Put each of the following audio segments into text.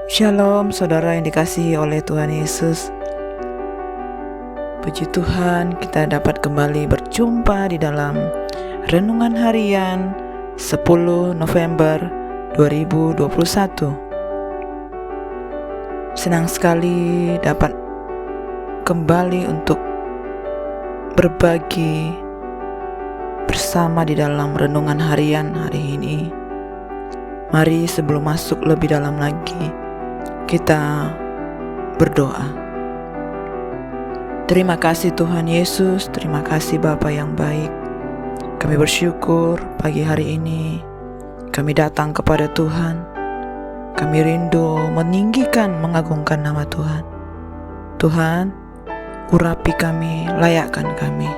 Shalom saudara yang dikasihi oleh Tuhan Yesus. Puji Tuhan, kita dapat kembali berjumpa di dalam Renungan Harian 10 November 2021. Senang sekali dapat kembali untuk berbagi bersama di dalam Renungan Harian hari ini. Mari sebelum masuk lebih dalam lagi, kita berdoa. Terima kasih Tuhan Yesus, terima kasih Bapa yang baik. Kami bersyukur pagi hari ini kami datang kepada Tuhan. Kami rindu meninggikan, mengagungkan nama Tuhan. Tuhan, urapi kami, layakkan kami.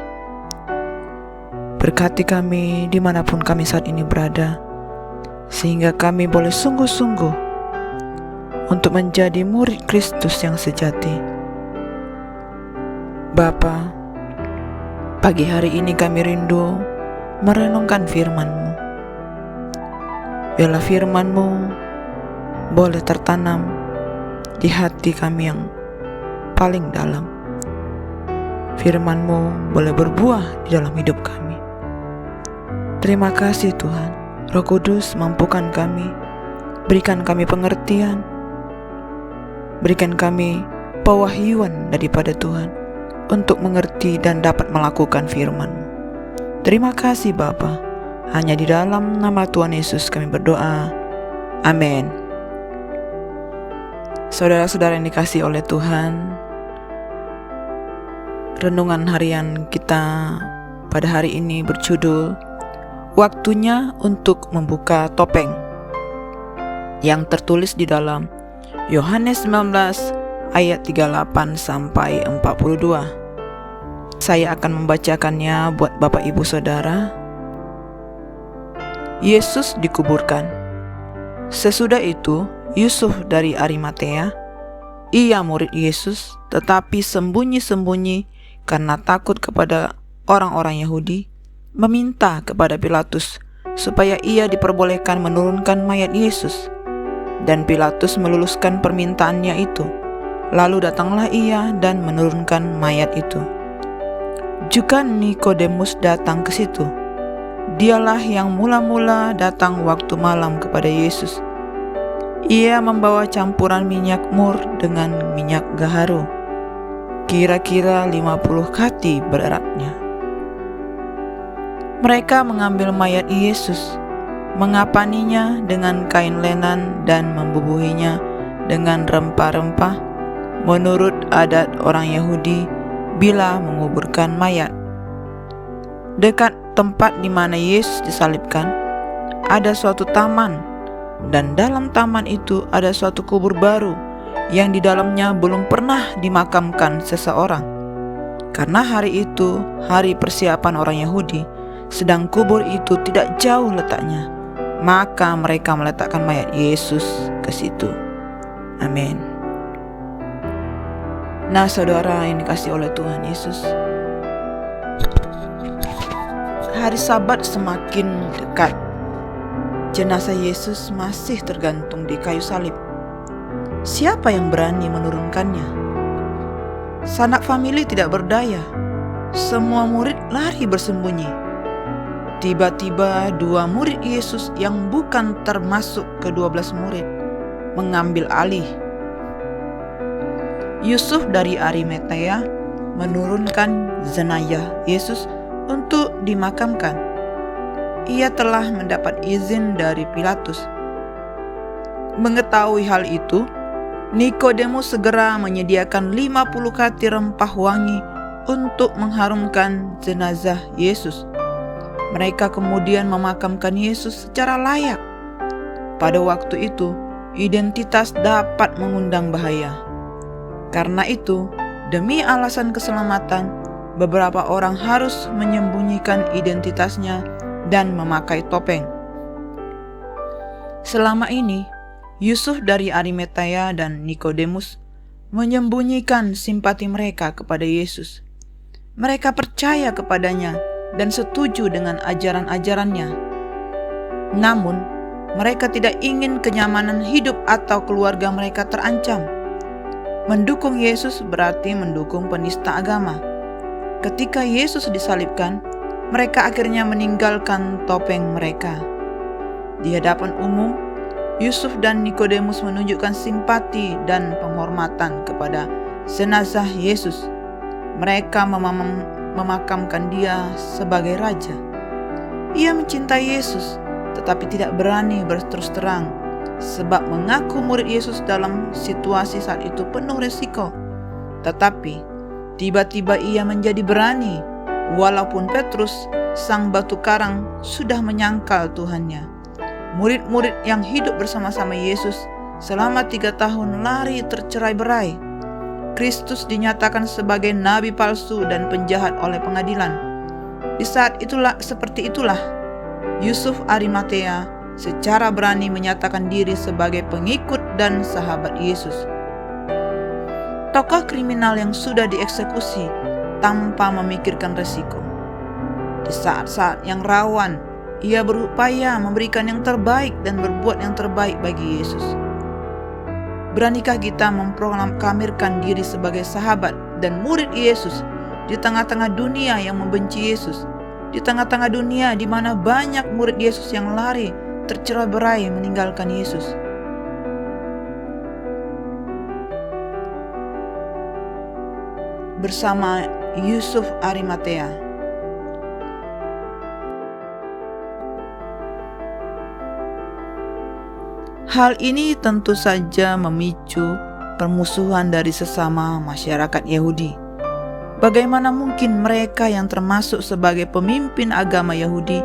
Berkati kami dimanapun kami saat ini berada, sehingga kami boleh sungguh-sungguh untuk menjadi murid Kristus yang sejati. Bapa, pagi hari ini kami rindu merenungkan firman-Mu. Biarlah firman-Mu boleh tertanam di hati kami yang paling dalam. Firman-Mu boleh berbuah di dalam hidup kami. Terima kasih Tuhan. Roh Kudus, mampukan kami, berikan kami pengertian, berikan kami pewahyuan daripada Tuhan untuk mengerti dan dapat melakukan firman-Mu. Terima kasih Bapa. Hanya di dalam nama Tuhan Yesus kami berdoa. Amin. Saudara-saudara yang dikasihi oleh Tuhan, renungan harian kita pada hari ini berjudul Waktunya untuk Membuka Topeng, yang tertulis di dalam Yohanes 19 ayat 38 sampai 42. Saya akan membacakannya buat Bapak Ibu Saudara. Yesus dikuburkan. Sesudah itu, Yusuf dari Arimatea, ia murid Yesus, tetapi sembunyi-sembunyi karena takut kepada orang-orang Yahudi, meminta kepada Pilatus supaya ia diperbolehkan menurunkan mayat Yesus. Dan Pilatus meluluskan permintaannya itu. Lalu datanglah ia dan menurunkan mayat itu. Juga Nikodemus datang ke situ. Dialah yang mula-mula datang waktu malam kepada Yesus. Ia membawa campuran minyak mur dengan minyak gaharu, kira-kira 50 kati beratnya. Mereka mengambil mayat Yesus, mengapaninya dengan kain lenan dan membubuhinya dengan rempah-rempah menurut adat orang Yahudi bila menguburkan mayat. Dekat tempat di mana Yesus disalibkan ada suatu taman, dan dalam taman itu ada suatu kubur baru yang di dalamnya belum pernah dimakamkan seseorang. Karena hari itu hari persiapan orang Yahudi, sedang kubur itu tidak jauh letaknya, maka mereka meletakkan mayat Yesus ke situ. Amin. Nah, saudara yang dikasihi oleh Tuhan Yesus, hari Sabat semakin dekat. Jenazah Yesus masih tergantung di kayu salib. Siapa yang berani menurunkannya? Sanak famili tidak berdaya. Semua murid lari bersembunyi. Tiba-tiba dua murid Yesus yang bukan termasuk ke-12 murid mengambil alih. Yusuf dari Arimatea menurunkan jenazah Yesus untuk dimakamkan. Ia telah mendapat izin dari Pilatus. Mengetahui hal itu, Nikodemus segera menyediakan 50 kati rempah wangi untuk mengharumkan jenazah Yesus. Mereka kemudian memakamkan Yesus secara layak. Pada waktu itu, identitas dapat mengundang bahaya. Karena itu, demi alasan keselamatan, beberapa orang harus menyembunyikan identitasnya dan memakai topeng. Selama ini, Yusuf dari Arimatea dan Nikodemus menyembunyikan simpati mereka kepada Yesus. Mereka percaya kepadanya dan setuju dengan ajaran-ajarannya. Namun, Mereka tidak ingin kenyamanan hidup atau keluarga mereka terancam. Mendukung Yesus berarti mendukung penista agama. Ketika Yesus disalibkan, mereka akhirnya meninggalkan topeng mereka. Di hadapan umum, Yusuf dan Nikodemus menunjukkan simpati dan penghormatan kepada jenazah Yesus. Mereka memakamkan dia sebagai raja. Ia mencintai Yesus, tetapi tidak berani berterus terang, sebab mengaku murid Yesus dalam situasi saat itu penuh resiko. Tetapi tiba-tiba ia menjadi berani, walaupun Petrus, sang batu karang, sudah menyangkal Tuhannya. Murid-murid yang hidup bersama-sama Yesus selama 3 tahun lari tercerai-berai. Kristus dinyatakan sebagai nabi palsu dan penjahat oleh pengadilan. Di saat itulah, seperti itulah, Yusuf Arimatea secara berani menyatakan diri sebagai pengikut dan sahabat Yesus. Tokoh kriminal yang sudah dieksekusi tanpa memikirkan resiko. Di saat-saat yang rawan, ia berupaya memberikan yang terbaik dan berbuat yang terbaik bagi Yesus. Beranikah kita memproklamirkan diri sebagai sahabat dan murid Yesus di tengah-tengah dunia yang membenci Yesus, di tengah-tengah dunia di mana banyak murid Yesus yang lari tercerai-berai meninggalkan Yesus? Bersama Yusuf Arimatea. Hal ini tentu saja memicu permusuhan dari sesama masyarakat Yahudi. Bagaimana mungkin mereka yang termasuk sebagai pemimpin agama Yahudi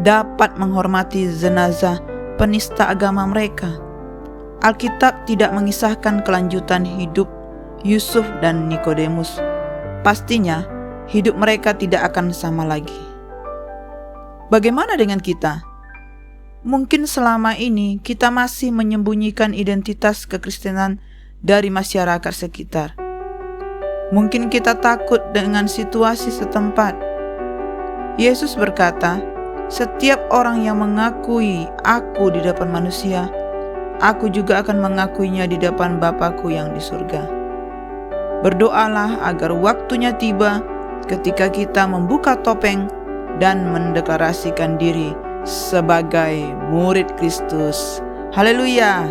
dapat menghormati jenazah penista agama mereka? Alkitab tidak mengisahkan kelanjutan hidup Yusuf dan Nikodemus. Pastinya hidup mereka tidak akan sama lagi. Bagaimana dengan kita? Mungkin selama ini kita masih menyembunyikan identitas kekristenan dari masyarakat sekitar. Mungkin kita takut dengan situasi setempat. Yesus berkata, "Setiap orang yang mengakui Aku di depan manusia, Aku juga akan mengakuinya di depan Bapa-Ku yang di surga." Berdoalah agar waktunya tiba ketika kita membuka topeng dan mendeklarasikan diri sebagai murid Kristus. Haleluya.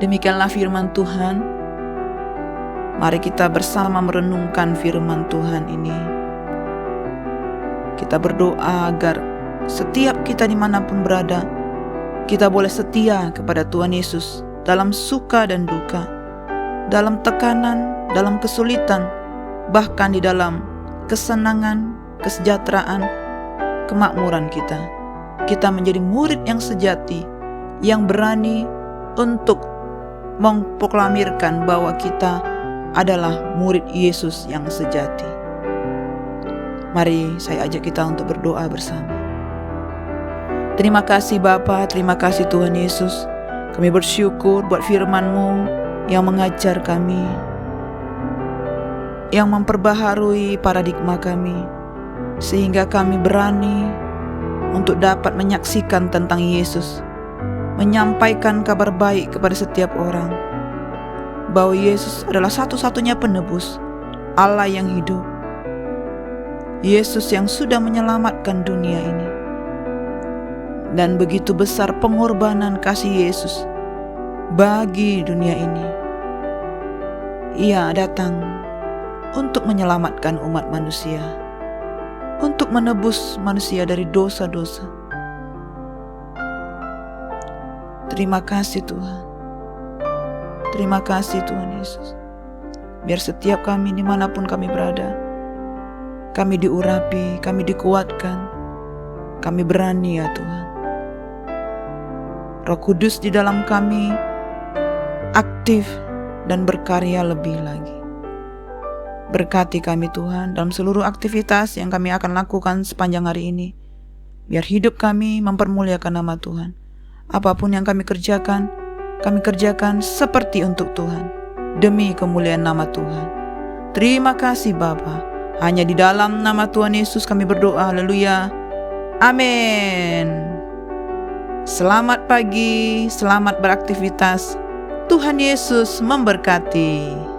Demikianlah firman Tuhan. Mari kita bersama merenungkan firman Tuhan ini. Kita berdoa agar setiap kita dimanapun berada, kita boleh setia kepada Tuhan Yesus dalam suka dan duka, dalam tekanan, dalam kesulitan, bahkan di dalam kesenangan, kesejahteraan, kemakmuran kita. Kita menjadi murid yang sejati, yang berani untuk memproklamirkan bahwa kita adalah murid Yesus yang sejati. Mari saya ajak kita untuk berdoa bersama. Terima kasih Bapa, terima kasih Tuhan Yesus. Kami bersyukur buat firman-Mu yang mengajar kami, yang memperbaharui paradigma kami, sehingga kami berani untuk dapat menyaksikan tentang Yesus, menyampaikan kabar baik kepada setiap orang, bahwa Yesus adalah satu-satunya penebus, Allah yang hidup, Yesus yang sudah menyelamatkan dunia ini. Dan begitu besar pengorbanan kasih Yesus bagi dunia ini. Ia datang untuk menyelamatkan umat manusia, untuk menebus manusia dari dosa-dosa. Terima kasih Tuhan. Terima kasih Tuhan Yesus. Biar setiap kami dimanapun kami berada, kami diurapi, kami dikuatkan, kami berani ya Tuhan. Roh Kudus di dalam kami aktif dan berkarya lebih lagi. Berkati kami Tuhan dalam seluruh aktivitas yang kami akan lakukan sepanjang hari ini. Biar hidup kami mempermuliakan nama Tuhan. Apapun yang kami kerjakan seperti untuk Tuhan, demi kemuliaan nama Tuhan. Terima kasih Bapa. Hanya di dalam nama Tuhan Yesus kami berdoa. Haleluya. Amin. Selamat pagi, selamat beraktivitas. Tuhan Yesus memberkati.